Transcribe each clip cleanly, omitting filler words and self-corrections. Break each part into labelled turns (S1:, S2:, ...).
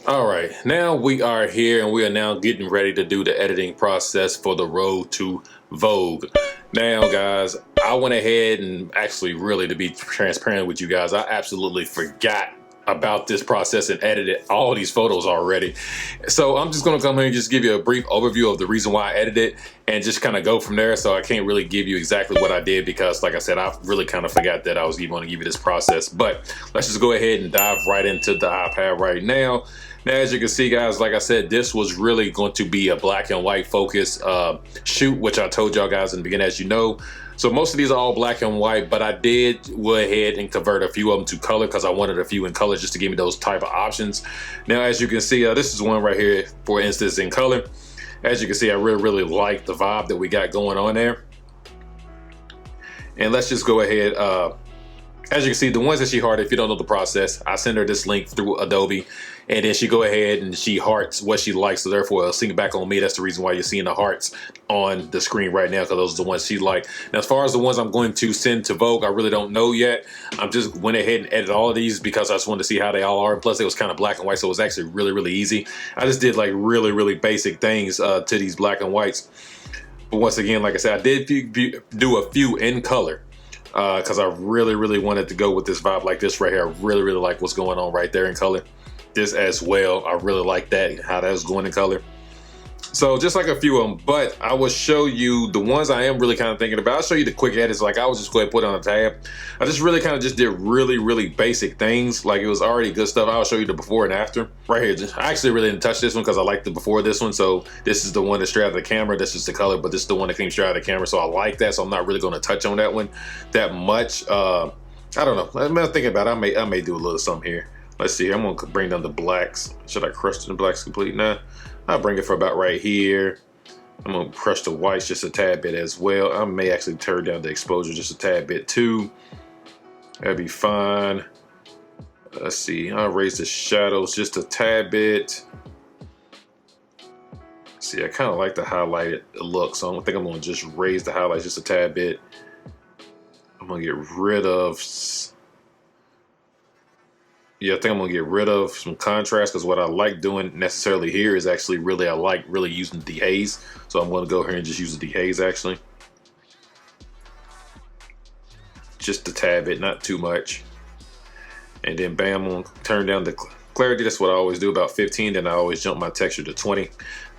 S1: All right, now we are here and we are now getting ready to do the editing process for the road to Vogue. Now, guys, I went ahead and actually, really, to be transparent with you guys, I absolutely forgot about this process and edited all these photos already. So I'm just going to come here and just give you a brief overview of the reason why I edited and just kind of go from there. So I can't really give you exactly what I did because, like I said, I really kind of forgot that I was going to give you this process. But let's just go ahead and dive right into the iPad right now. Now, as you can see, guys, like I said, this was really going to be a black and white focus shoot, which I told y'all guys in the beginning, as you know. So most of these are all black and white, but I did go ahead and convert a few of them to color because I wanted a few in color just to give me those type of options. Now, as you can see, this is one right here, for instance, in color. As you can see, I really like the vibe that we got going on there. And let's just go ahead. As you can see, the ones that she hearted, if you don't know the process, I send her this link through Adobe, and then she go ahead and she hearts what she likes, so therefore it'll sync back on me. That's the reason why you're seeing the hearts on the screen right now, because those are the ones she liked. Now, as far as the ones I'm going to send to Vogue, I really don't know yet. I'm just went ahead and edited all of these because I just wanted to see how they all are, and plus it was kind of black and white, so it was actually really easy. I just did like really basic things to these black and whites. But once again, like I said, I did do a few in color. Because I really wanted to go with this vibe like this right here. I really like what's going on right there in color. This as well, I really like that, how that was going in color. So just like a few of them, but I will show you the ones I am really kind of thinking about. I'll show you the quick edits. Like I was just going to put on a tab. I just really kind of just did really basic things. Like it was already good stuff. I'll show you the before and after right here. I actually really didn't touch this one because I like the before this one. So this is the one that's straight out of the camera. This is the color, but this is the one that came straight out of the camera. So I like that. So I'm not really going to touch on that one that much. I don't know. I'm thinking about it. I may do a little something here. Let's see. I'm going to bring down the blacks. Should I crush the blacks complete now? I'll bring it for about right here. I'm gonna crush the whites just a tad bit as well. I may actually turn down the exposure just a tad bit too. That'd be fine. Let's see, I'll raise the shadows just a tad bit. See, I kind of like the highlighted look, so I think I'm gonna just raise the highlights just a tad bit. I'm gonna get rid of, yeah, I think I'm gonna get rid of some contrast because what I like doing necessarily here is actually I like using the dehaze. So I'm gonna go here and just use the dehaze actually. Just a tad bit, not too much. And then bam, I'm gonna turn down the clarity. That's what I always do, about 15. Then I always jump my texture to 20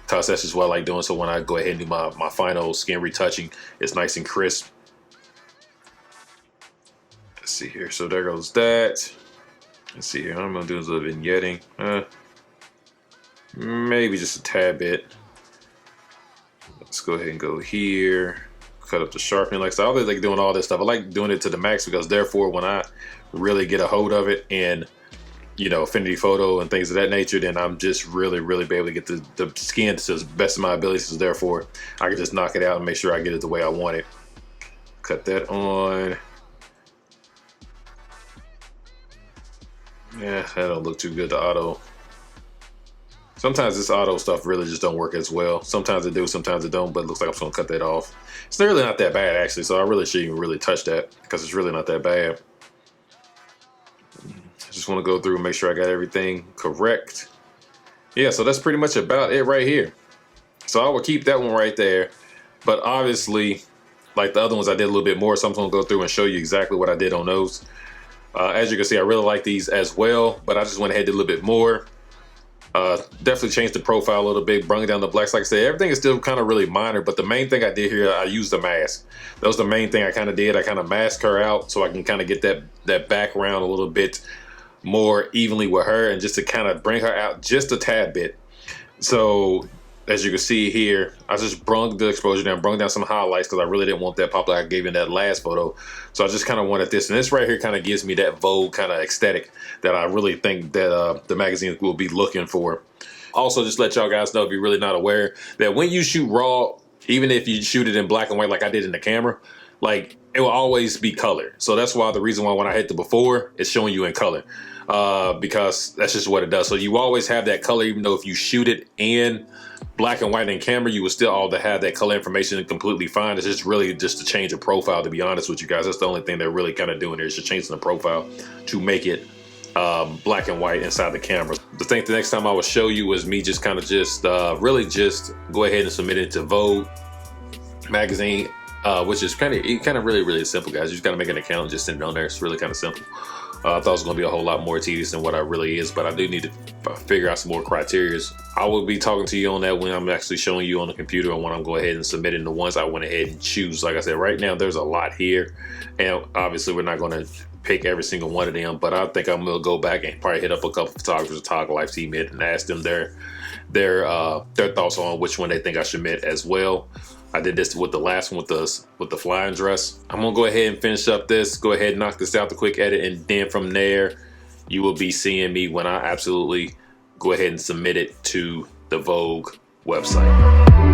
S1: because that's just what I like doing. So when I go ahead and do my final skin retouching, it's nice and crisp. Let's see here, so there goes that. Let's see here, I'm gonna do a little vignetting. Maybe just a tad bit. Let's go ahead and go here. Cut up the sharpening. Like so, I really like doing all this stuff. I like doing it to the max because therefore when I really get a hold of it and, you know, Affinity Photo and things of that nature, then I'm just really be able to get the skin to the best of my abilities. So therefore I can just knock it out and make sure I get it the way I want it. Cut that on. Yeah, that don't look too good, the auto. Sometimes this auto stuff really just don't work as well. Sometimes it do, sometimes it don't, but it looks like I'm just gonna cut that off. It's really not that bad actually, so I really shouldn't even really touch that because it's really not that bad. I just wanna go through and make sure I got everything correct. Yeah, so that's pretty much about it right here. So I will keep that one right there, but obviously, like the other ones, I did a little bit more, so I'm gonna go through and show you exactly what I did on those. As you can see, I really like these as well, but I just went ahead and did a little bit more. Definitely changed the profile a little bit, brought down the blacks. Like I said, everything is still kind of really minor, but the main thing I did here, I used the mask. That was the main thing I kind of did. I kind of masked her out so I can kind of get that background a little bit more evenly with her and just to kind of bring her out just a tad bit. So as you can see here, I just brung the exposure down, brung down some highlights because I really didn't want that pop like I gave in that last photo. So I just kind of wanted this, and this right here kind of gives me that Vogue kind of aesthetic that I really think that the magazine will be looking for. Also, just let y'all guys know, if you're really not aware, that when you shoot raw, even if you shoot it in black and white like I did in the camera, like it will always be color. So that's why the reason why when I hit the before, it's showing you in color. Because that's just what it does. So you always have that color, even though if you shoot it in black and white in camera, you will still all to have that color information completely fine. It's just really just to change a profile, to be honest with you guys. That's the only thing they're really kind of doing here, is just changing the profile to make it black and white inside the camera. The next time I will show you is me just kind of really just go ahead and submit it to Vogue magazine, which is kind of really simple, guys. You just gotta make an account and just send it on there. It's really kind of simple. I thought it was going to be a whole lot more tedious than what it really is, but I do need to figure out some more criteria. I will be talking to you on that when I'm actually showing you on the computer and when I'm going ahead and submitting the ones I went ahead and choose. Like I said, right now there's a lot here, and obviously we're not going to pick every single one of them, but I think I'm going to go back and probably hit up a couple photographers, Tog Life Team, and ask them their thoughts on which one they think I should submit as well. I did this with the last one with the flying dress. I'm gonna go ahead and finish up this, go ahead and knock this out, the quick edit, and then from there, you will be seeing me when I absolutely go ahead and submit it to the Vogue website.